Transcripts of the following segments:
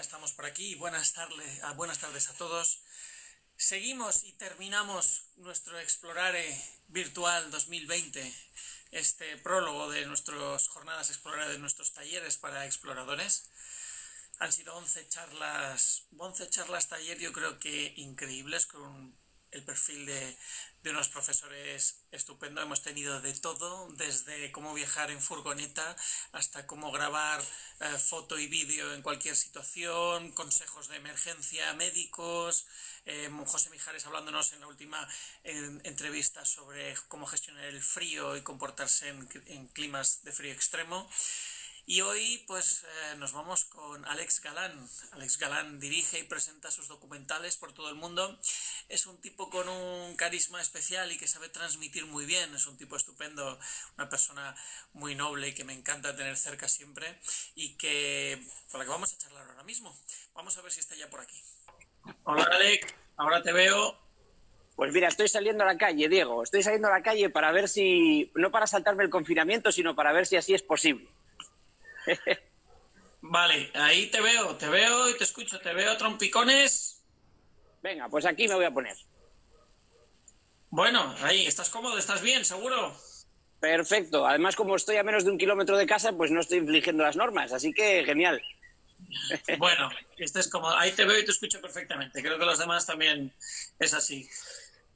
ya estamos por aquí. Buenas tardes a todos. Seguimos y terminamos nuestro Explorare Virtual 2020, este prólogo de nuestras jornadas Explorare, de nuestros talleres para exploradores. Han sido 11 charlas taller, yo creo que increíbles, con el perfil de unos profesores estupendos. Hemos tenido de todo, desde cómo viajar en furgoneta hasta cómo grabar foto y vídeo en cualquier situación, consejos de emergencia, médicos. José Mijares hablándonos en la última entrevista sobre cómo gestionar el frío y comportarse en climas de frío extremo. Y hoy pues nos vamos con Alex Galán. Alex Galán dirige y presenta sus documentales por todo el mundo. Es un tipo con un carisma especial y que sabe transmitir muy bien. Es un tipo estupendo, una persona muy noble y que me encanta tener cerca siempre, y con la que vamos a charlar ahora mismo. Vamos a ver si está ya por aquí. Hola Alex, ahora te veo. Pues mira, estoy saliendo a la calle, Diego. Estoy saliendo a la calle para ver si, no para saltarme el confinamiento, sino para ver si así es posible. Vale, ahí te veo y te escucho, te veo trompicones. Venga, pues aquí me voy a poner. Bueno, ahí, ¿estás cómodo? ¿Estás bien, seguro? Perfecto. Además, como estoy a menos de 1 kilómetro de casa, pues no estoy infringiendo las normas, así que genial. Bueno, estés cómodo. Ahí te veo y te escucho perfectamente. Creo que los demás también es así.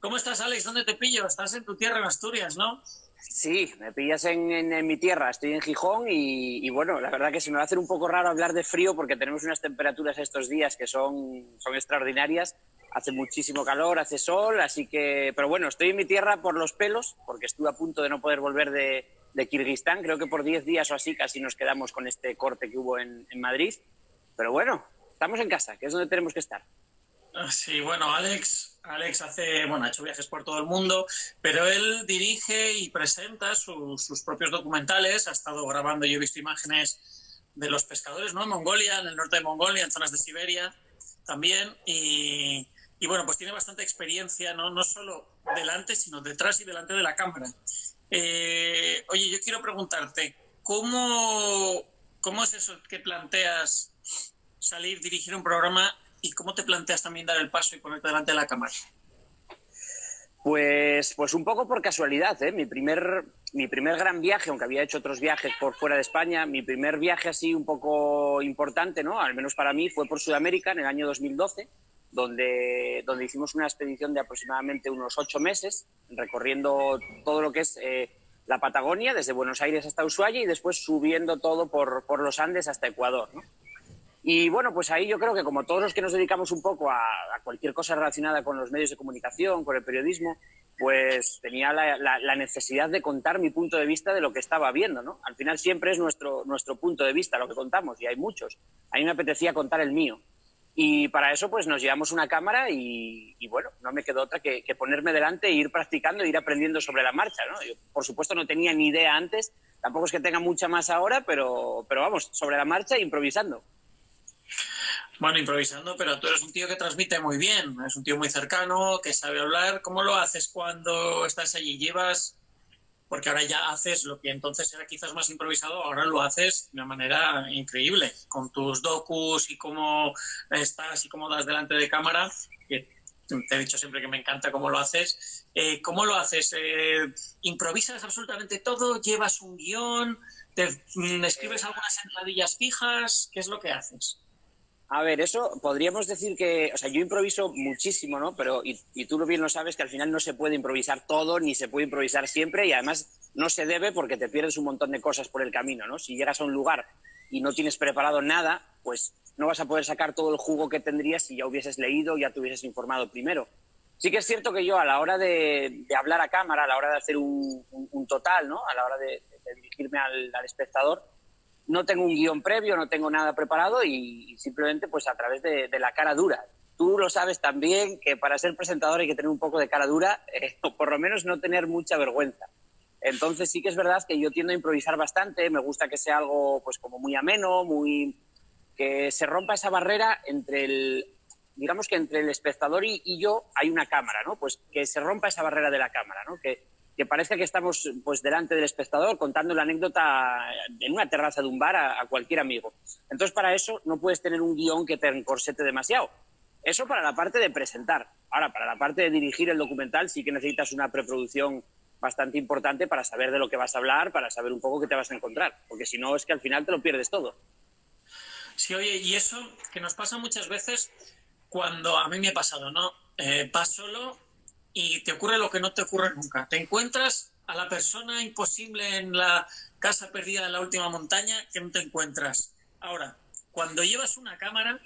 ¿Cómo estás, Alex? ¿Dónde te pillo? Estás en tu tierra, en Asturias, ¿no? Sí, me pillas en mi tierra, estoy en Gijón y bueno, la verdad que se me va a hacer un poco raro hablar de frío porque tenemos unas temperaturas estos días que son extraordinarias. Hace muchísimo calor, hace sol, así que... Pero bueno, estoy en mi tierra por los pelos, porque estuve a punto de no poder volver de Kirguistán. Creo que por 10 días o así casi nos quedamos con este corte que hubo en Madrid. Pero bueno, estamos en casa, que es donde tenemos que estar. Sí, bueno, Alex ha hecho viajes por todo el mundo, pero él dirige y presenta sus propios documentales. Ha estado grabando, yo he visto imágenes de los pescadores, ¿no? En Mongolia, en el norte de Mongolia, en zonas de Siberia también. Y bueno, pues tiene bastante experiencia, no solo delante, sino detrás y delante de la cámara. Oye, yo quiero preguntarte, ¿cómo es eso que planteas salir, dirigir un programa, y cómo te planteas también dar el paso y ponerte delante de la cámara? Pues un poco por casualidad, ¿eh? Mi primer gran viaje, aunque había hecho otros viajes por fuera de España, mi primer viaje así un poco importante, ¿no? Al menos para mí, fue por Sudamérica en el año 2012, donde hicimos una expedición de aproximadamente unos 8 meses, recorriendo todo lo que es la Patagonia, desde Buenos Aires hasta Ushuaia, y después subiendo todo por los Andes hasta Ecuador, ¿no? Y bueno, pues ahí yo creo que como todos los que nos dedicamos un poco a cualquier cosa relacionada con los medios de comunicación, con el periodismo, pues tenía la necesidad de contar mi punto de vista de lo que estaba viendo, ¿no? Al final siempre es nuestro punto de vista lo que contamos, y hay muchos. A mí me apetecía contar el mío. Y para eso pues nos llevamos una cámara y bueno, no me quedó otra que ponerme delante e ir practicando e ir aprendiendo sobre la marcha, ¿no? Yo, por supuesto, no tenía ni idea antes, tampoco es que tenga mucha más ahora, pero vamos, sobre la marcha e improvisando. Bueno, improvisando, pero tú eres un tío que transmite muy bien, es un tío muy cercano, que sabe hablar. ¿Cómo lo haces cuando estás allí? Porque ahora ya haces lo que entonces era quizás más improvisado, ahora lo haces de una manera increíble, con tus docus y cómo estás y cómo das delante de cámara, que te he dicho siempre que me encanta cómo lo haces. ¿Cómo lo haces? ¿Improvisas absolutamente todo? ¿Llevas un guión? ¿Escribes algunas entradillas fijas? ¿Qué es lo que haces? A ver, eso podríamos decir que, o sea, yo improviso muchísimo, ¿no? Pero, y tú bien lo sabes, que al final no se puede improvisar todo, ni se puede improvisar siempre, y además no se debe porque te pierdes un montón de cosas por el camino, ¿no? Si llegas a un lugar y no tienes preparado nada, pues no vas a poder sacar todo el jugo que tendrías si ya hubieses leído, ya te hubieses informado primero. Sí que es cierto que yo a la hora de hablar a cámara, a la hora de hacer un total, ¿no? A la hora de dirigirme al espectador, no tengo un guión previo, no tengo nada preparado y simplemente pues a través de la cara dura. Tú lo sabes también que para ser presentador hay que tener un poco de cara dura, o por lo menos no tener mucha vergüenza. Entonces sí que es verdad que yo tiendo a improvisar bastante, me gusta que sea algo pues como muy ameno, que se rompa esa barrera digamos que entre el espectador y yo hay una cámara, ¿no? Pues que se rompa esa barrera de la cámara, ¿no? Que que parezca que estamos pues delante del espectador contando la anécdota en una terraza de un bar a cualquier amigo. Entonces, para eso no puedes tener un guión que te encorsete demasiado. Eso para la parte de presentar. Ahora, para la parte de dirigir el documental sí que necesitas una preproducción bastante importante para saber de lo que vas a hablar, para saber un poco qué te vas a encontrar, porque si no es que al final te lo pierdes todo. Sí, oye, y eso que nos pasa muchas veces cuando a mí me ha pasado, ¿no? Vas solo y te ocurre lo que no te ocurre nunca. Te encuentras a la persona imposible en la casa perdida de la última montaña que no te encuentras. Ahora, cuando llevas una cámara,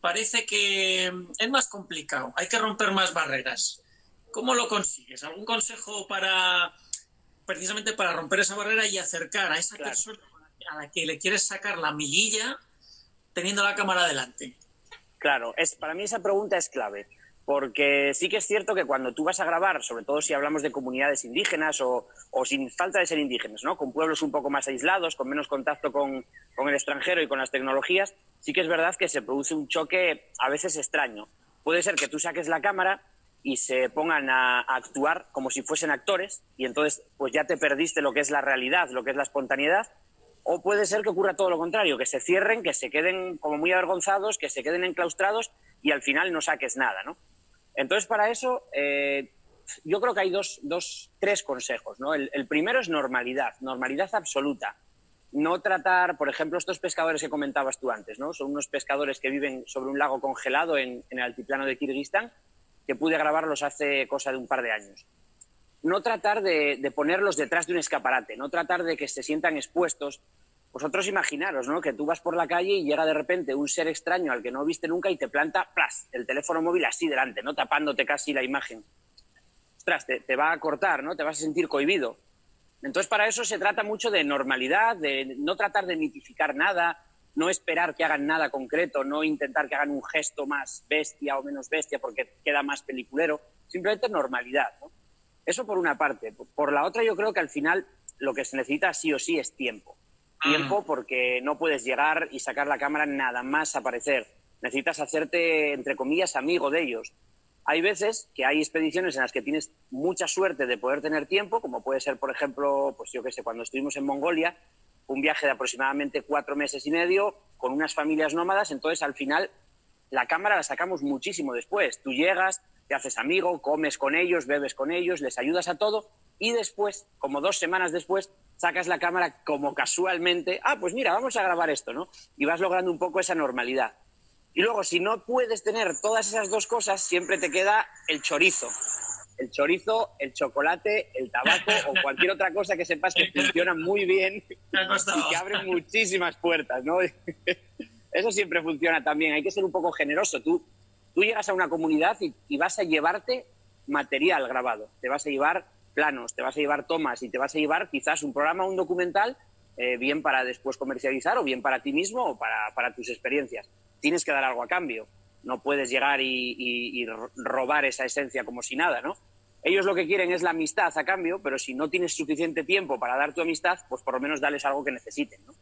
parece que es más complicado, hay que romper más barreras. ¿Cómo lo consigues? ¿Algún consejo precisamente para romper esa barrera y acercar a esa persona a la que le quieres sacar la miguilla teniendo la cámara delante? Claro, para mí esa pregunta es clave, porque sí que es cierto que cuando tú vas a grabar, sobre todo si hablamos de comunidades indígenas o sin falta de ser indígenas, ¿no? Con pueblos un poco más aislados, con menos contacto con el extranjero y con las tecnologías, sí que es verdad que se produce un choque a veces extraño. Puede ser que tú saques la cámara y se pongan a actuar como si fuesen actores y entonces pues ya te perdiste lo que es la realidad, lo que es la espontaneidad. O puede ser que ocurra todo lo contrario, que se cierren, que se queden como muy avergonzados, que se queden enclaustrados y al final no saques nada, ¿no? Entonces, para eso, yo creo que hay tres consejos, ¿no? El primero es normalidad absoluta. No tratar, por ejemplo, estos pescadores que comentabas tú antes, ¿no? Son unos pescadores que viven sobre un lago congelado en el altiplano de Kirguistán, que pude grabarlos hace cosa de un par de años. No tratar de ponerlos detrás de un escaparate, no tratar de que se sientan expuestos. Vosotros imaginaros, ¿no? Que tú vas por la calle y llega de repente un ser extraño al que no viste nunca y te planta ¡plas! El teléfono móvil así delante, ¿no? Tapándote casi la imagen. Ostras, te va a cortar, ¿no? Te vas a sentir cohibido. Entonces, para eso se trata mucho de normalidad, de no tratar de mitificar nada, no esperar que hagan nada concreto, no intentar que hagan un gesto más bestia o menos bestia porque queda más peliculero. Simplemente normalidad, ¿no? Eso por una parte. Por la otra, yo creo que al final lo que se necesita sí o sí es tiempo. Tiempo porque no puedes llegar y sacar la cámara nada más aparecer. Necesitas hacerte, entre comillas, amigo de ellos. Hay veces que hay expediciones en las que tienes mucha suerte de poder tener tiempo, como puede ser, por ejemplo, pues yo qué sé, cuando estuvimos en Mongolia, un viaje de aproximadamente 4 meses y medio con unas familias nómadas, entonces al final la cámara la sacamos muchísimo después. Tú llegas, te haces amigo, comes con ellos, bebes con ellos, les ayudas a todo y después, como 2 semanas después, sacas la cámara como casualmente, pues mira, vamos a grabar esto, ¿no? Y vas logrando un poco esa normalidad. Y luego, si no puedes tener todas esas dos cosas, siempre te queda el chorizo. El chorizo, el chocolate, el tabaco o cualquier otra cosa que sepas que funciona muy bien y que abre muchísimas puertas, ¿no? Eso siempre funciona también. Hay que ser un poco generoso. Tú llegas a una comunidad y vas a llevarte material grabado. Te vas a llevar planos, te vas a llevar tomas y te vas a llevar quizás un programa, un documental, bien para después comercializar o bien para ti mismo o para tus experiencias. Tienes que dar algo a cambio. No puedes llegar y robar esa esencia como si nada, ¿no? Ellos lo que quieren es la amistad a cambio, pero si no tienes suficiente tiempo para dar tu amistad, pues por lo menos dales algo que necesiten, ¿no?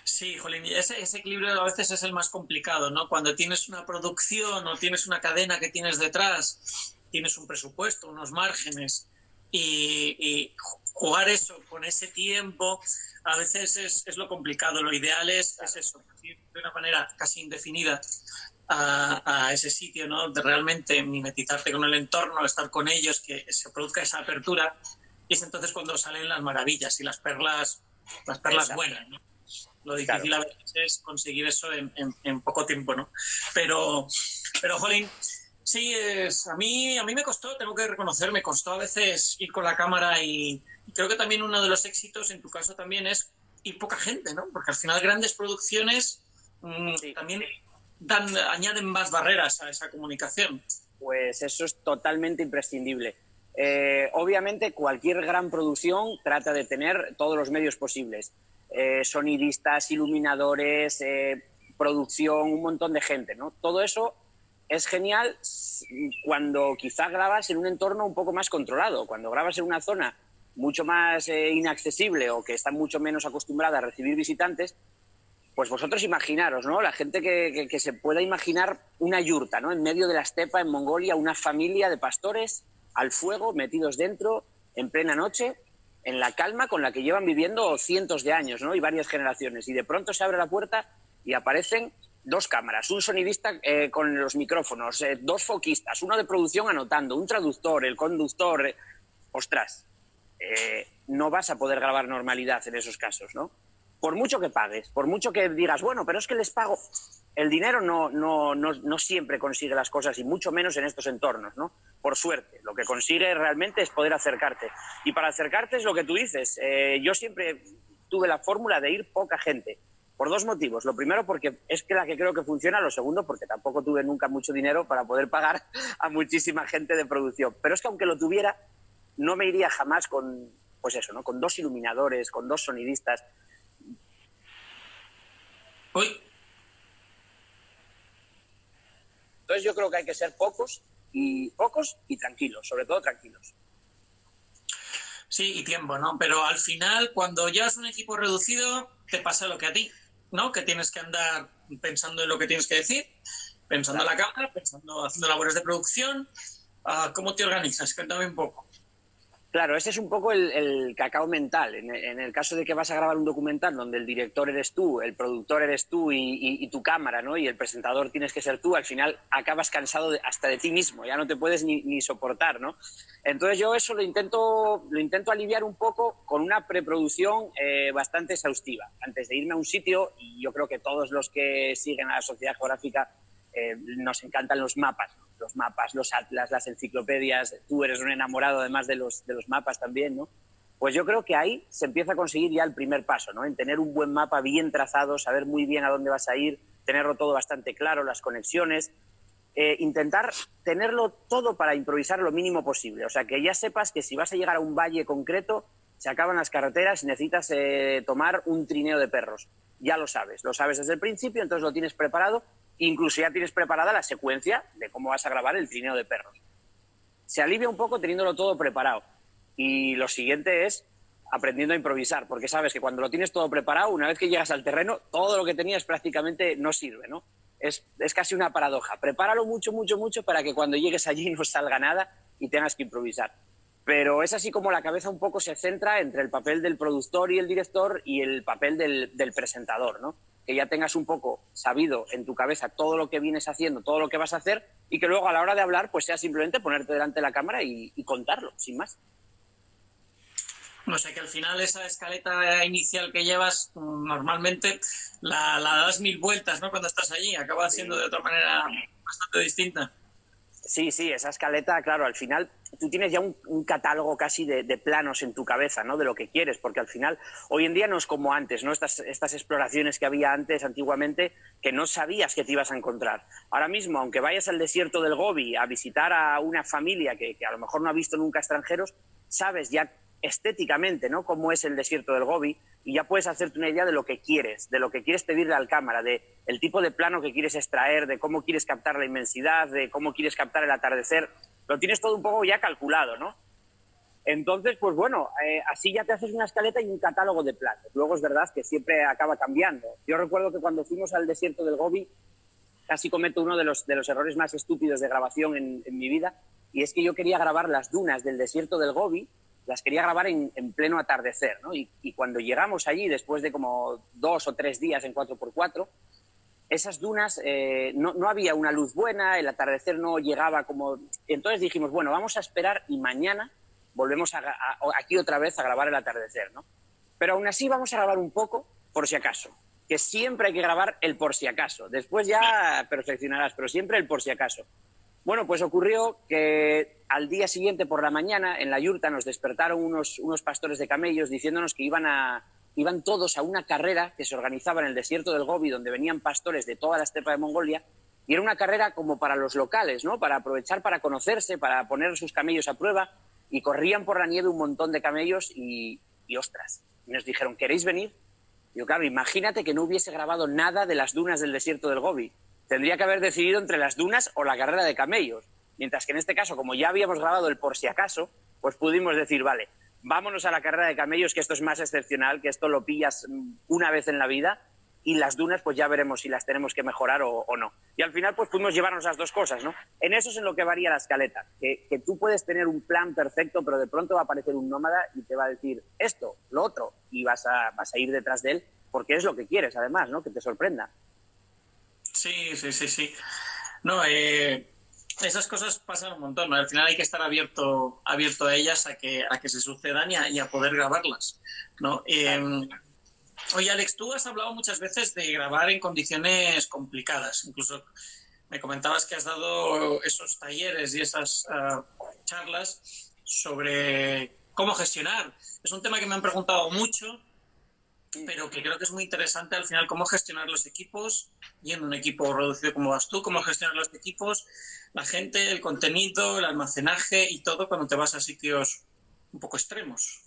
Sí, jolín, ese equilibrio a veces es el más complicado, ¿no? Cuando tienes una producción o tienes una cadena que tienes detrás, tienes un presupuesto, unos márgenes, y jugar eso con ese tiempo a veces es lo complicado. Lo ideal es eso, de una manera casi indefinida a ese sitio, ¿no? De realmente mimetizarte con el entorno, estar con ellos, que se produzca esa apertura, y es entonces cuando salen las maravillas y las perlas buenas, ¿no? Lo difícil a veces es conseguir eso en poco tiempo, ¿no? Pero jolín, sí, a mí me costó, tengo que reconocer, me costó a veces ir con la cámara y creo que también uno de los éxitos en tu caso también es ir poca gente, ¿no? Porque al final grandes producciones también añaden más barreras a esa comunicación. Pues eso es totalmente imprescindible. Obviamente cualquier gran producción trata de tener todos los medios posibles. Sonidistas, iluminadores, producción, un montón de gente, ¿no? Todo eso es genial cuando quizá grabas en un entorno un poco más controlado, cuando grabas en una zona mucho más inaccesible o que está mucho menos acostumbrada a recibir visitantes. Pues vosotros imaginaros, ¿no? La gente que se pueda imaginar una yurta, ¿no? En medio de la estepa, en Mongolia, una familia de pastores al fuego, metidos dentro, en plena noche, en la calma con la que llevan viviendo cientos de años, ¿no? Y varias generaciones. Y de pronto se abre la puerta y aparecen 2 cámaras, un sonidista con los micrófonos, 2 foquistas, uno de producción anotando, un traductor, el conductor. Ostras, no vas a poder grabar normalidad en esos casos, ¿no? Por mucho que pagues, por mucho que digas, bueno, pero es que les pago. El dinero no siempre consigue las cosas, y mucho menos en estos entornos, ¿no? Por suerte, lo que consigue realmente es poder acercarte. Y para acercarte es lo que tú dices. Yo siempre tuve la fórmula de ir poca gente, por 2 motivos. Lo primero, porque es la que creo que funciona. Lo segundo, porque tampoco tuve nunca mucho dinero para poder pagar a muchísima gente de producción. Pero es que aunque lo tuviera, no me iría jamás con, pues eso, ¿no? Con 2 iluminadores, con 2 sonidistas. Uy. Entonces yo creo que hay que ser pocos y tranquilos, sobre todo tranquilos. Sí, y tiempo, ¿no? Pero al final, cuando llevas un equipo reducido, te pasa lo que a ti, ¿no? Que tienes que andar pensando en lo que tienes que decir, pensando en la cámara, pensando, haciendo labores de producción. ¿Cómo te organizas? Cuéntame un poco. Claro, ese es un poco el cacao mental. En el caso de que vas a grabar un documental donde el director eres tú, el productor eres tú y tu cámara, ¿no? Y el presentador tienes que ser tú, al final acabas cansado hasta de ti mismo, ya no te puedes ni soportar, ¿no? Entonces yo eso lo intento aliviar un poco con una preproducción bastante exhaustiva. Antes de irme a un sitio, y yo creo que todos los que siguen a la Sociedad Geográfica nos encantan los mapas, ¿no? Los mapas, los atlas, las enciclopedias. Tú eres un enamorado además de los mapas también, ¿no? Pues yo creo que ahí se empieza a conseguir ya el primer paso, ¿no? En tener un buen mapa bien trazado, saber muy bien a dónde vas a ir, tenerlo todo bastante claro, las conexiones, intentar tenerlo todo para improvisar lo mínimo posible. O sea, que ya sepas que si vas a llegar a un valle concreto, se acaban las carreteras y necesitas tomar un trineo de perros. Ya lo sabes desde el principio, entonces lo tienes preparado. Incluso ya tienes preparada la secuencia de cómo vas a grabar el trineo de perros. Se alivia un poco teniéndolo todo preparado. Y lo siguiente es aprendiendo a improvisar, porque sabes que cuando lo tienes todo preparado, una vez que llegas al terreno, todo lo que tenías prácticamente no sirve, ¿no? Es casi una paradoja. Prepáralo mucho, mucho, mucho para que cuando llegues allí no salga nada y tengas que improvisar. Pero es así como la cabeza un poco se centra entre el papel del productor y el director y el papel del presentador, ¿no? Que ya tengas un poco sabido en tu cabeza todo lo que vienes haciendo, todo lo que vas a hacer, y que luego a la hora de hablar pues sea simplemente ponerte delante de la cámara y contarlo, sin más. No sé, que al final esa escaleta inicial que llevas, normalmente la das 1000 vueltas, ¿no? Cuando estás allí, acaba siendo de otra manera bastante distinta. Sí, esa escaleta, claro, al final tú tienes ya un catálogo casi de planos en tu cabeza, ¿no? De lo que quieres, porque al final, hoy en día no es como antes, ¿no? Estas exploraciones que había antes, antiguamente, que no sabías que te ibas a encontrar. Ahora mismo, aunque vayas al desierto del Gobi a visitar a una familia que a lo mejor no ha visto nunca extranjeros, sabes ya estéticamente, ¿no? Cómo es el desierto del Gobi, y ya puedes hacerte una idea de lo que quieres pedirle al cámara, de el tipo de plano que quieres extraer, de cómo quieres captar la inmensidad, de cómo quieres captar el atardecer. Lo tienes todo un poco ya calculado, ¿no? Entonces, pues bueno, así ya te haces una escaleta y un catálogo de planos. Luego es verdad que siempre acaba cambiando. Yo recuerdo que cuando fuimos al desierto del Gobi, casi cometo uno de los errores más estúpidos de grabación en mi vida, y es que yo quería grabar las dunas del desierto del Gobi, las quería grabar en pleno atardecer, ¿no? Y cuando llegamos allí, después de como 2 o 3 días en 4x4, esas dunas no había una luz buena, el atardecer no llegaba como... Entonces dijimos, bueno, vamos a esperar y mañana volvemos aquí otra vez a grabar el atardecer, ¿no? Pero aún así vamos a grabar un poco por si acaso, que siempre hay que grabar el por si acaso. Después ya perfeccionarás, pero siempre el por si acaso. Bueno, pues ocurrió que al día siguiente por la mañana en la yurta nos despertaron unos pastores de camellos diciéndonos que iban todos a una carrera que se organizaba en el desierto del Gobi, donde venían pastores de toda la estepa de Mongolia, y era una carrera como para los locales, ¿no? Para aprovechar, para conocerse, para poner sus camellos a prueba, y corrían por la nieve un montón de camellos y ostras, y nos dijeron, ¿queréis venir? Y yo, claro, imagínate que no hubiese grabado nada de las dunas del desierto del Gobi. Tendría que haber decidido entre las dunas o la carrera de camellos. Mientras que en este caso, como ya habíamos grabado el por si acaso, pues pudimos decir, vale, vámonos a la carrera de camellos, que esto es más excepcional, que esto lo pillas una vez en la vida, y las dunas pues ya veremos si las tenemos que mejorar o no. Y al final pues pudimos llevarnos las dos cosas, ¿no? En eso es en lo que varía la escaleta, que tú puedes tener un plan perfecto, pero de pronto va a aparecer un nómada y te va a decir esto, lo otro, y vas a ir detrás de él porque es lo que quieres, además, ¿no? Que te sorprenda. Sí, sí, sí, sí. No, esas cosas pasan un montón, ¿no? Al final hay que estar abierto a ellas, a que se sucedan y a poder grabarlas, ¿no? Oye, Alex, tú has hablado muchas veces de grabar en condiciones complicadas. Incluso me comentabas que has dado esos talleres y esas charlas sobre cómo gestionar. Es un tema que me han preguntado mucho, pero que creo que es muy interesante al final cómo gestionar los equipos, y en un equipo reducido como vas tú, cómo gestionar los equipos, la gente, el contenido, el almacenaje y todo cuando te vas a sitios un poco extremos.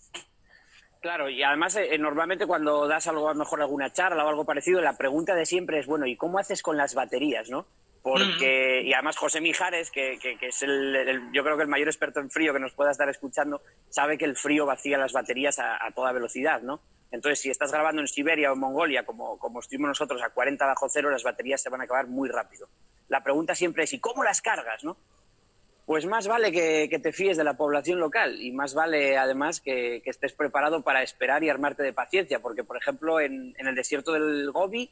Claro, y además normalmente cuando das algo, a lo mejor alguna charla o algo parecido, la pregunta de siempre es, bueno, ¿y cómo haces con las baterías, no? Porque, y además José Mijares, que es yo creo que el mayor experto en frío que nos pueda estar escuchando, sabe que el frío vacía las baterías a toda velocidad, ¿no? Entonces, si estás grabando en Siberia o en Mongolia, como estuvimos nosotros a 40 bajo cero, las baterías se van a acabar muy rápido. La pregunta siempre es, ¿y cómo las cargas, no? Pues más vale que te fíes de la población local y más vale, además, que estés preparado para esperar y armarte de paciencia, porque, por ejemplo, en el desierto del Gobi,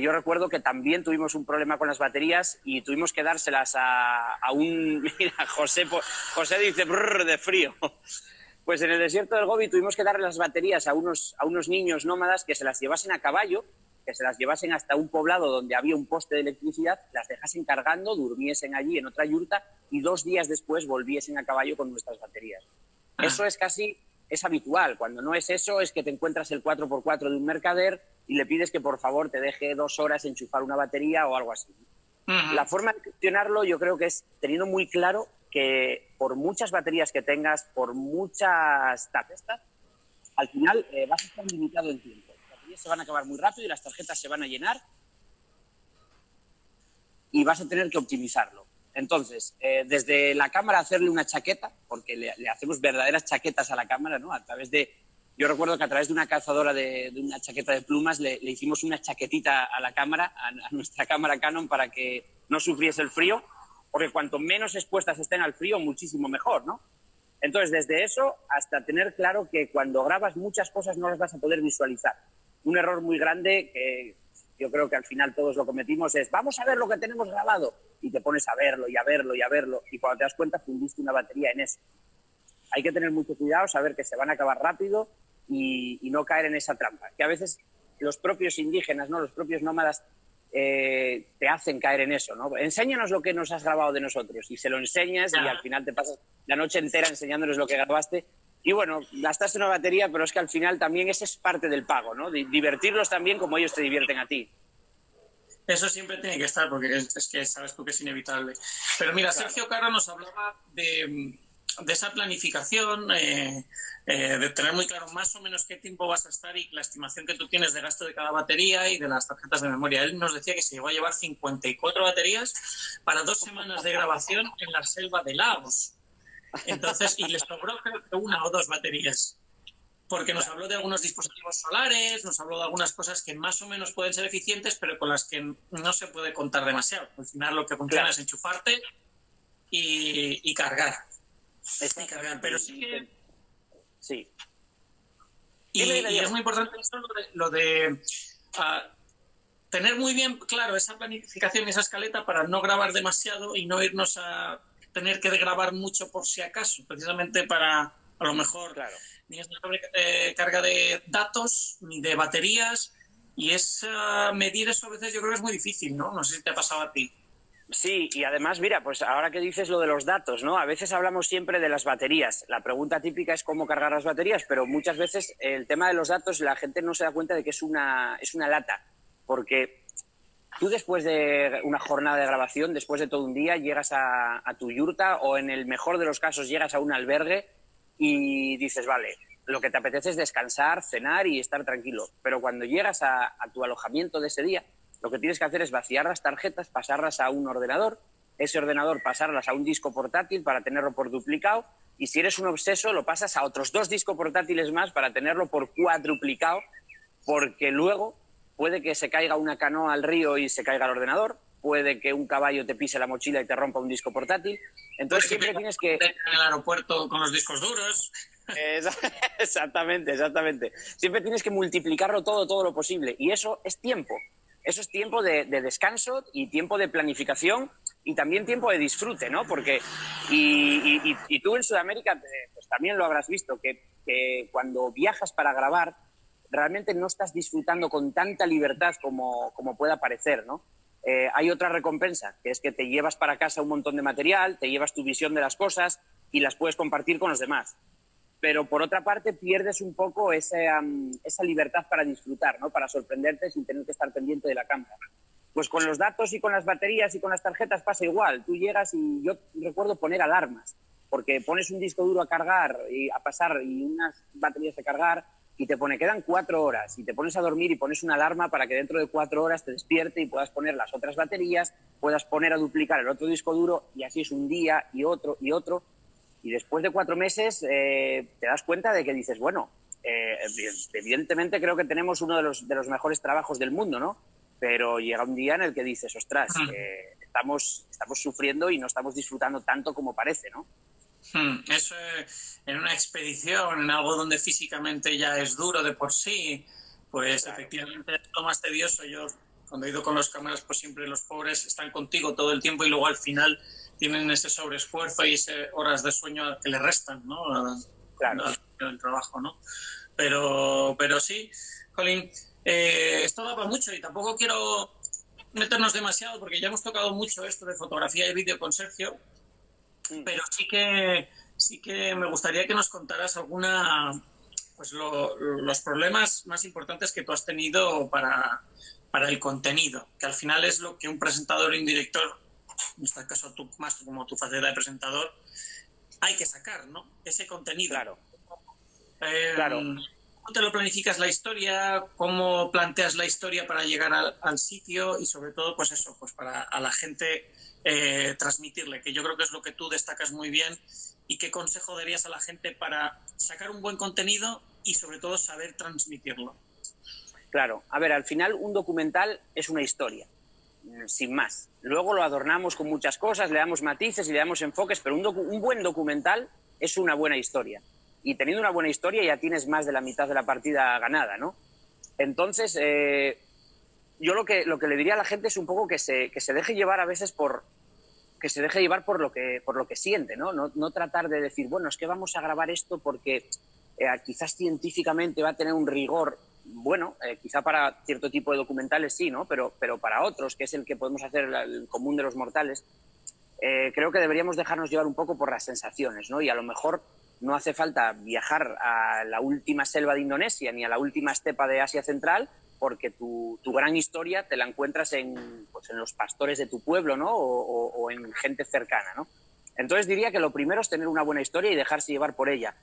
yo recuerdo que también tuvimos un problema con las baterías y tuvimos que dárselas a un... Mira, José dice, brrr, de frío. Pues en el desierto del Gobi tuvimos que darle las baterías a unos niños nómadas que se las llevasen a caballo, que se las llevasen hasta un poblado donde había un poste de electricidad, las dejasen cargando, durmiesen allí en otra yurta y 2 días después volviesen a caballo con nuestras baterías. Eso es habitual. Cuando no es eso, es que te encuentras el 4x4 de un mercader y le pides que por favor te deje 2 horas enchufar una batería o algo así. La forma de gestionarlo yo creo que es teniendo muy claro que por muchas baterías que tengas, por muchas tarjetas, al final vas a estar limitado en tiempo. Las baterías se van a acabar muy rápido y las tarjetas se van a llenar y vas a tener que optimizarlo. Entonces, desde la cámara hacerle una chaqueta, porque le hacemos verdaderas chaquetas a la cámara, ¿no? Yo recuerdo que a través de una cazadora de una chaqueta de plumas le hicimos una chaquetita a la cámara, a nuestra cámara Canon, para que no sufriese el frío, porque cuanto menos expuestas estén al frío, muchísimo mejor, ¿no? Entonces, desde eso hasta tener claro que cuando grabas muchas cosas no las vas a poder visualizar. Un error muy grande que yo creo que al final todos lo cometimos es vamos a ver lo que tenemos grabado y te pones a verlo y a verlo y a verlo y cuando te das cuenta fundiste una batería en eso. Hay que tener mucho cuidado, saber que se van a acabar rápido y no caer en esa trampa. Que a veces los propios indígenas, ¿no? Los propios nómadas te hacen caer en eso, ¿no? Enséñanos lo que nos has grabado de nosotros y se lo enseñas y al final te pasas la noche entera enseñándoles lo que grabaste y bueno, gastaste una batería, pero es que al final también ese es parte del pago, ¿no? Divertirlos también como ellos te divierten a ti. Eso siempre tiene que estar porque es que sabes tú que es inevitable. Pero mira, claro. Sergio Caro nos hablaba de esa planificación, de tener muy claro más o menos qué tiempo vas a estar y la estimación que tú tienes de gasto de cada batería y de las tarjetas de memoria. Él nos decía que se llegó a llevar 54 baterías para 2 semanas de grabación en la selva de Laos. Entonces, y les sobró creo que 1 o 2 baterías. Porque nos habló de algunos dispositivos solares, nos habló de algunas cosas que más o menos pueden ser eficientes, pero con las que no se puede contar demasiado. Al final lo que funciona es enchufarte y cargar. Pero sí que... Sí. Y es muy importante esto, lo de tener muy bien claro esa planificación y esa escaleta para no grabar demasiado y no irnos a tener que grabar mucho por si acaso, precisamente para a lo mejor ni es una carga de datos ni de baterías y medir eso a veces yo creo que es muy difícil, ¿no? No sé si te ha pasado a ti. Sí, y además, mira, pues ahora que dices lo de los datos, ¿no? A veces hablamos siempre de las baterías. La pregunta típica es cómo cargar las baterías, pero muchas veces el tema de los datos la gente no se da cuenta de que es una lata, porque tú después de una jornada de grabación, después de todo un día, llegas a tu yurta o en el mejor de los casos llegas a un albergue y dices, vale, lo que te apetece es descansar, cenar y estar tranquilo, pero cuando llegas a tu alojamiento de ese día, lo que tienes que hacer es vaciar las tarjetas, pasarlas a un ordenador, ese ordenador pasarlas a un disco portátil para tenerlo por duplicado y si eres un obseso lo pasas a otros 2 discos portátiles más para tenerlo por cuadruplicado porque luego puede que se caiga una canoa al río y se caiga el ordenador, puede que un caballo te pise la mochila y te rompa un disco portátil. Entonces siempre tienes que... En el aeropuerto con los discos duros. Exactamente, exactamente. Siempre tienes que multiplicarlo todo lo posible. Y eso es tiempo. Eso es tiempo de descanso y tiempo de planificación y también tiempo de disfrute, ¿no? Porque, y tú en Sudamérica pues también lo habrás visto, que cuando viajas para grabar, realmente no estás disfrutando con tanta libertad como pueda parecer, ¿no? Hay otra recompensa, que es que te llevas para casa un montón de material, te llevas tu visión de las cosas y las puedes compartir con los demás. Pero por otra parte pierdes un poco esa libertad para disfrutar, ¿no? Para sorprenderte sin tener que estar pendiente de la cámara. Pues con los datos y con las baterías y con las tarjetas pasa igual. Tú llegas y yo recuerdo poner alarmas, porque pones un disco duro a cargar y a pasar y unas baterías a cargar y te pone quedan 4 horas y te pones a dormir y pones una alarma para que dentro de 4 horas te despierte y puedas poner las otras baterías, puedas poner a duplicar el otro disco duro y así es un día y otro y otro. Y después de 4 meses te das cuenta de que dices, bueno, evidentemente creo que tenemos uno de los mejores trabajos del mundo, ¿no? Pero llega un día en el que dices, ostras, estamos sufriendo y no estamos disfrutando tanto como parece, ¿no? Eso en una expedición, en algo donde físicamente ya es duro de por sí, pues claro. Efectivamente es lo más tedioso. Yo cuando he ido con los cámaras, pues siempre los pobres están contigo todo el tiempo y luego al final tienen ese sobreesfuerzo y ese horas de sueño que le restan, ¿no? Claro. Al trabajo, ¿no? Pero sí, Colin, esto da para mucho y tampoco quiero meternos demasiado porque ya hemos tocado mucho esto de fotografía y vídeo con Sergio, pero sí que me gustaría que nos contaras pues los problemas más importantes que tú has tenido para el contenido, que al final es lo que un presentador y un director, en este caso tú más como tu faceta de presentador, hay que sacar, ¿no? Ese contenido. Claro. Claro. ¿Cómo te lo planificas la historia? ¿Cómo planteas la historia para llegar al sitio? Y sobre todo, pues eso, pues para a la gente transmitirle, que yo creo que es lo que tú destacas muy bien. ¿Y qué consejo darías a la gente para sacar un buen contenido y sobre todo saber transmitirlo? Claro. A ver, al final un documental es una historia, sin más. Luego lo adornamos con muchas cosas, le damos matices y le damos enfoques, pero un buen documental es una buena historia. Y teniendo una buena historia ya tienes más de la mitad de la partida ganada, ¿no? Entonces, yo lo que le diría a la gente es un poco que se deje llevar a veces por lo que siente, ¿no? No tratar de decir, bueno, es que vamos a grabar esto porque quizás científicamente va a tener un rigor. Bueno, quizá para cierto tipo de documentales sí, ¿no? Pero para otros, que es el que podemos hacer el común de los mortales, creo que deberíamos dejarnos llevar un poco por las sensaciones, ¿no? Y a lo mejor no hace falta viajar a la última selva de Indonesia ni a la última estepa de Asia Central, porque tu gran historia te la encuentras en los pastores de tu pueblo, ¿no? O en gente cercana, ¿no? Entonces diría que lo primero es tener una buena historia y dejarse llevar por ella.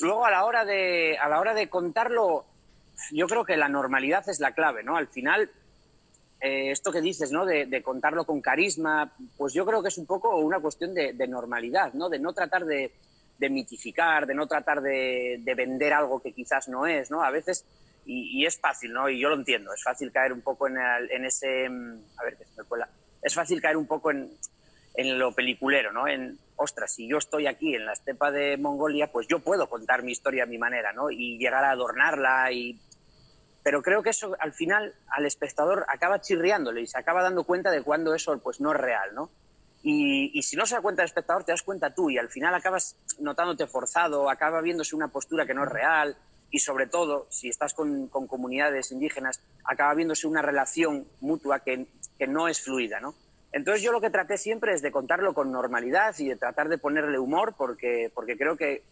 Luego, a la hora de contarlo, yo creo que la normalidad es la clave, ¿no? Al final, esto que dices, ¿no? De contarlo con carisma, pues yo creo que es un poco una cuestión de normalidad, ¿no? De no tratar de mitificar, de no tratar de vender algo que quizás no es, ¿no? A veces, y es fácil, ¿no? Y yo lo entiendo, es fácil caer un poco en ese... A ver, que se me cuela. Es fácil caer un poco en lo peliculero, ¿no? Ostras, si yo estoy aquí en la estepa de Mongolia, pues yo puedo contar mi historia a mi manera, ¿no? Y llegar a adornarla Pero creo que eso, al final, al espectador acaba chirriándole y se acaba dando cuenta de cuando eso, pues, no es real, ¿no? Y si no se da cuenta el espectador, te das cuenta tú y al final acabas notándote forzado, acaba viéndose una postura que no es real y sobre todo, si estás con comunidades indígenas, acaba viéndose una relación mutua que no es fluida, ¿no? Entonces yo lo que traté siempre es de contarlo con normalidad y de tratar de ponerle humor porque creo que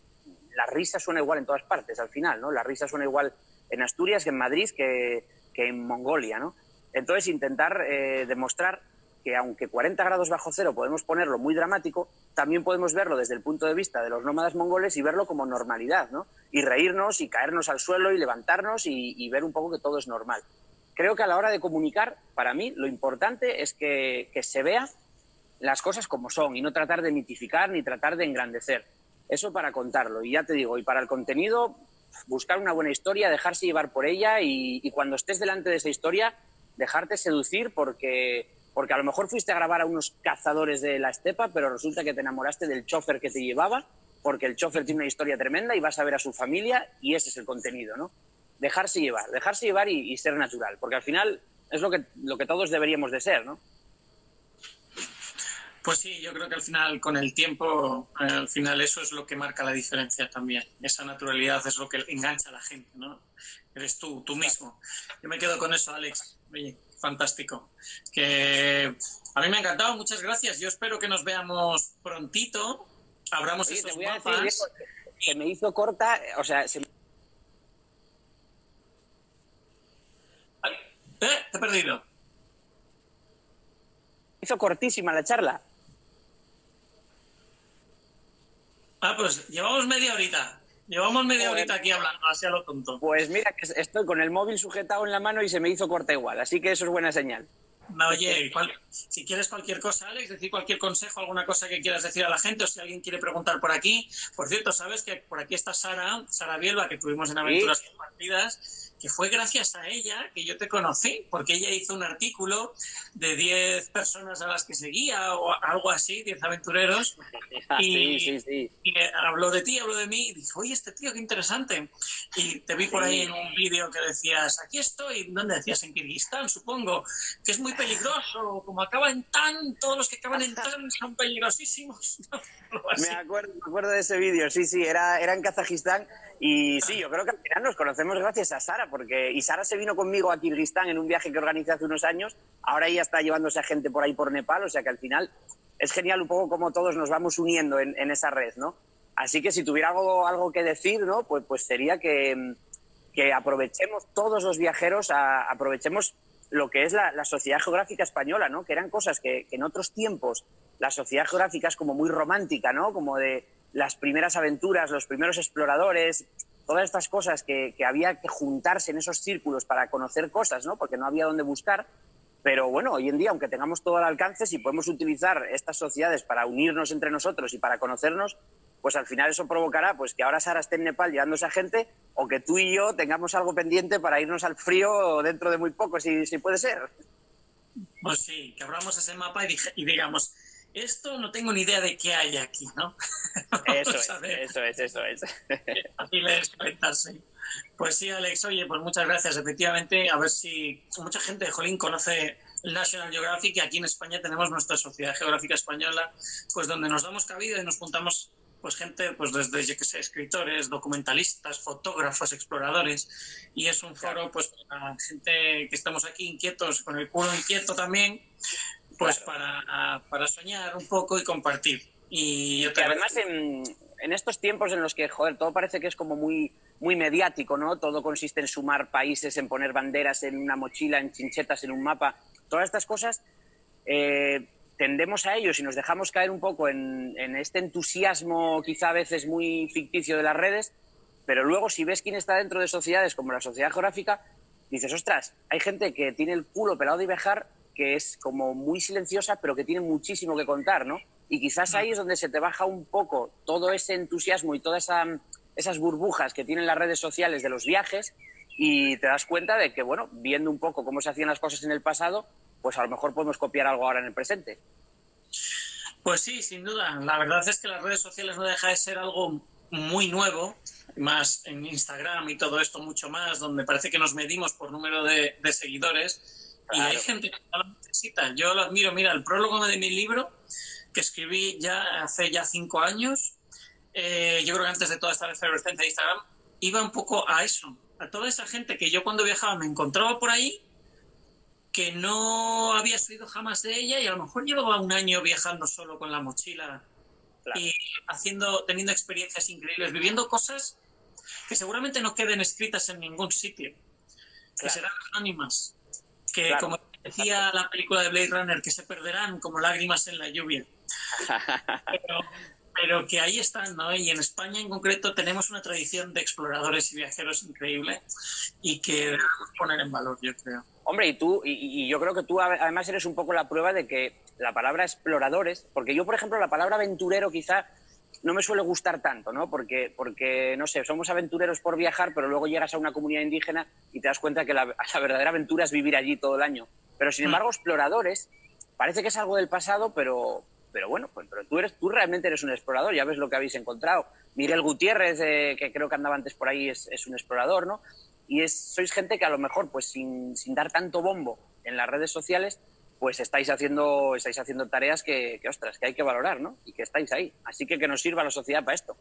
la risa suena igual en todas partes al final, ¿no? La risa suena igual en Asturias que en Madrid que en Mongolia, ¿no? Entonces intentar demostrar que aunque 40 grados bajo cero podemos ponerlo muy dramático, también podemos verlo desde el punto de vista de los nómadas mongoles y verlo como normalidad, ¿no? Y reírnos y caernos al suelo y levantarnos y ver un poco que todo es normal. Creo que a la hora de comunicar, para mí, lo importante es que se vea las cosas como son y no tratar de mitificar ni tratar de engrandecer. Eso para contarlo. Y ya te digo, y para el contenido, buscar una buena historia, dejarse llevar por ella y cuando estés delante de esa historia, dejarte seducir porque porque a lo mejor fuiste a grabar a unos cazadores de la estepa, pero resulta que te enamoraste del chofer que te llevaba, porque el chofer tiene una historia tremenda y vas a ver a su familia y ese es el contenido, ¿no? Dejarse llevar y ser natural, porque al final es lo que todos deberíamos de ser, ¿no? Pues sí, yo creo que al final, con el tiempo, al final eso es lo que marca la diferencia también. Esa naturalidad es lo que engancha a la gente, ¿no? Eres tú mismo. Yo me quedo con eso, Alex. Oye, fantástico. Que a mí me ha encantado, muchas gracias. Yo espero que nos veamos prontito, abramos esos mapas. Decir, se me hizo corta, o sea... Te he perdido. Hizo cortísima la charla. Ah, pues llevamos media horita. Llevamos media horita aquí hablando, así a lo tonto. Pues mira, que estoy con el móvil sujetado en la mano y se me hizo corta igual, así que eso es buena señal. No, oye, si quieres cualquier cosa, Alex, decir cualquier consejo, alguna cosa que quieras decir a la gente, o si alguien quiere preguntar por aquí. Por cierto, sabes que por aquí está Sara Bielba, que tuvimos en Aventuras Compartidas, que fue gracias a ella que yo te conocí, porque ella hizo un artículo de 10 personas a las que seguía, o algo así, 10 aventureros, y habló de ti, habló de mí, y dije, oye, este tío, qué interesante. Y te vi por ahí en un vídeo que decías, aquí estoy, ¿dónde decías? En Kirguistán, supongo, que es muy peligroso, como acaba en tan, todos los que acaban en tan son peligrosísimos. Me acuerdo de ese vídeo, sí, era en Kazajistán, y sí, yo creo que al final nos conocemos gracias a Sara, y Sara se vino conmigo a Kirguistán en un viaje que organizé hace unos años, ahora ella está llevándose a gente por ahí por Nepal, o sea que al final es genial un poco cómo todos nos vamos uniendo en esa red, ¿no? Así que si tuviera algo que decir, ¿no? Pues sería que aprovechemos todos los viajeros, aprovechemos lo que es la Sociedad Geográfica Española, ¿no? Que eran cosas que en otros tiempos la Sociedad Geográfica es como muy romántica, ¿no? Como de las primeras aventuras, los primeros exploradores, todas estas cosas que había que juntarse en esos círculos para conocer cosas, ¿no? Porque no había dónde buscar. Pero bueno, hoy en día, aunque tengamos todo al alcance, si podemos utilizar estas sociedades para unirnos entre nosotros y para conocernos, pues al final eso provocará pues que ahora Sara esté en Nepal llevándose a gente, o que tú y yo tengamos algo pendiente para irnos al frío dentro de muy poco, si puede ser. Pues sí, que abramos ese mapa y digamos, esto no tengo ni idea de qué hay aquí, ¿no? Eso es. Así les conectarse. Pues sí, Alex, oye, pues muchas gracias. Efectivamente, a ver si mucha gente de Jolín conoce el National Geographic, y aquí en España tenemos nuestra Sociedad Geográfica Española, pues donde nos damos cabida y nos juntamos pues gente, pues desde, yo que sé, escritores, documentalistas, fotógrafos, exploradores, y es un foro pues para gente que estamos aquí inquietos, con el culo inquieto también, pues para soñar un poco y compartir. Y además en estos tiempos en los que, joder, todo parece que es como muy mediático, ¿no? Todo consiste en sumar países, en poner banderas en una mochila, en chinchetas, en un mapa. Todas estas cosas tendemos a ellos y nos dejamos caer un poco en este entusiasmo quizá a veces muy ficticio de las redes, pero luego si ves quién está dentro de sociedades como la Sociedad Geográfica, dices, ostras, hay gente que tiene el culo pelado de viajar, que es como muy silenciosa, pero que tiene muchísimo que contar, ¿no? Y quizás ahí es donde se te baja un poco todo ese entusiasmo y todas esas burbujas que tienen las redes sociales de los viajes, y te das cuenta de que, bueno, viendo un poco cómo se hacían las cosas en el pasado, pues a lo mejor podemos copiar algo ahora en el presente. Pues sí, sin duda. La verdad es que las redes sociales no deja de ser algo muy nuevo, más en Instagram y todo esto mucho más, donde parece que nos medimos por número de seguidores. Claro. Y hay gente que no lo necesita. Yo lo admiro. Mira, el prólogo de mi libro, que escribí ya hace 5 años, yo creo que antes de toda esta efervescencia de Instagram, iba un poco a eso, a toda esa gente que yo cuando viajaba me encontraba por ahí, que no había oído jamás de ella, y a lo mejor llevaba un año viajando solo con la mochila, claro, y teniendo experiencias increíbles, viviendo cosas que seguramente no queden escritas en ningún sitio, que claro, serán anónimas, que claro, como decía la película de Blade Runner, que se perderán como lágrimas en la lluvia. Pero que ahí están, ¿no? Y en España en concreto tenemos una tradición de exploradores y viajeros increíble, y que debemos poner en valor, yo creo. Hombre, y yo creo que tú además eres un poco la prueba de que la palabra exploradores, porque yo, por ejemplo, la palabra aventurero quizá no me suele gustar tanto, ¿no? Porque no sé, somos aventureros por viajar, pero luego llegas a una comunidad indígena y te das cuenta que la verdadera aventura es vivir allí todo el año. Pero, sin embargo, exploradores parece que es algo del pasado, pero bueno, pues, pero tú realmente eres un explorador, ya ves lo que habéis encontrado. Miguel Gutiérrez, que creo que andaba antes por ahí, es un explorador, ¿no? Y sois gente que a lo mejor, pues sin dar tanto bombo en las redes sociales, pues estáis haciendo tareas ostras, que hay que valorar, ¿no? Y que estáis ahí. Así que nos sirva la sociedad para esto.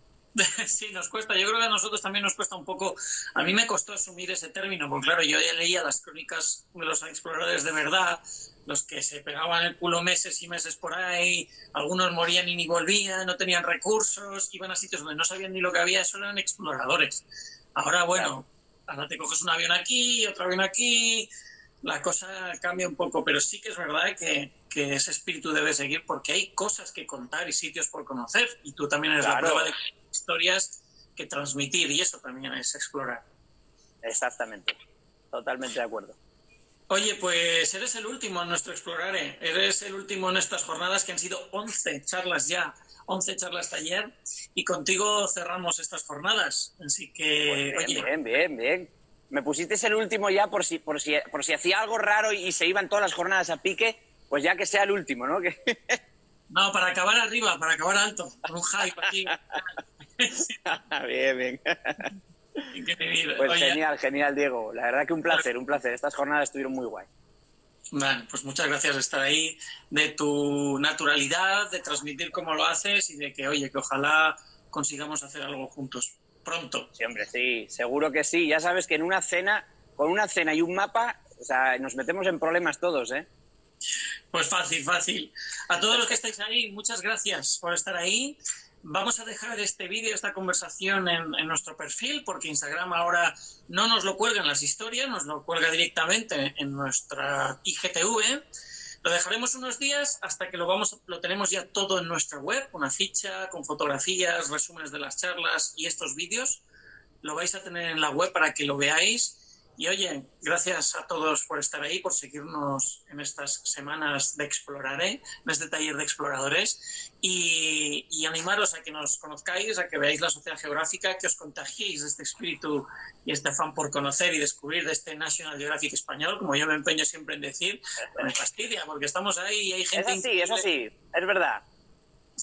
Sí, nos cuesta. Yo creo que a nosotros también nos cuesta un poco. A mí me costó asumir ese término, porque claro, yo ya leía las crónicas de los exploradores de verdad, los que se pegaban el culo meses y meses por ahí, algunos morían y ni volvían, no tenían recursos, iban a sitios donde no sabían ni lo que había, eso eran exploradores. Ahora, bueno, ahora te coges un avión aquí, otro avión aquí, la cosa cambia un poco, pero sí que es verdad que ese espíritu debe seguir porque hay cosas que contar y sitios por conocer, y tú también eres la prueba de historias que transmitir, y eso también es explorar. Exactamente, totalmente de acuerdo. Oye, pues eres el último en nuestro Explorare, eres el último en estas jornadas que han sido 11 charlas ya, 11 charlas taller, y contigo cerramos estas jornadas, así que... Pues oye, bien. Me pusisteis el último ya por si hacía algo raro y se iban todas las jornadas a pique, pues ya que sea el último, ¿no? No, para acabar arriba, para acabar alto, con un hype aquí. Bien. Increíble. Pues oye, genial, Diego. La verdad que un placer. Estas jornadas estuvieron muy guay. Bueno, pues muchas gracias de estar ahí, de tu naturalidad, de transmitir cómo lo haces y de que, oye, que ojalá consigamos hacer algo juntos pronto. Sí, hombre, sí, seguro que sí. Ya sabes que con una cena y un mapa, o sea, nos metemos en problemas todos, ¿eh? Pues fácil. A todos los que estáis ahí, muchas gracias por estar ahí. Vamos a dejar este vídeo, esta conversación en nuestro perfil, porque Instagram ahora no nos lo cuelga en las historias, nos lo cuelga directamente en nuestra IGTV. Lo dejaremos unos días hasta que lo tenemos ya todo en nuestra web, una ficha con fotografías, resúmenes de las charlas y estos vídeos. Lo vais a tener en la web para que lo veáis. Y oye, gracias a todos por estar ahí, por seguirnos en estas semanas de Explorare, en este taller de exploradores, y animaros a que nos conozcáis, a que veáis la sociedad geográfica, que os contagiéis de este espíritu y este afán por conocer y descubrir de este National Geographic español, como yo me empeño siempre en decir, me fastidia, porque estamos ahí y hay gente... Es así, es verdad.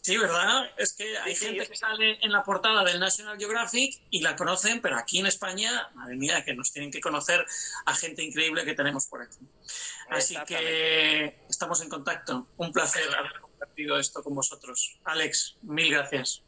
Sí, ¿verdad? Es que hay gente que sale en la portada del National Geographic y la conocen, pero aquí en España, madre mía, que nos tienen que conocer a gente increíble que tenemos por aquí. Así que estamos en contacto. Un placer haber compartido esto con vosotros. Alex, mil gracias.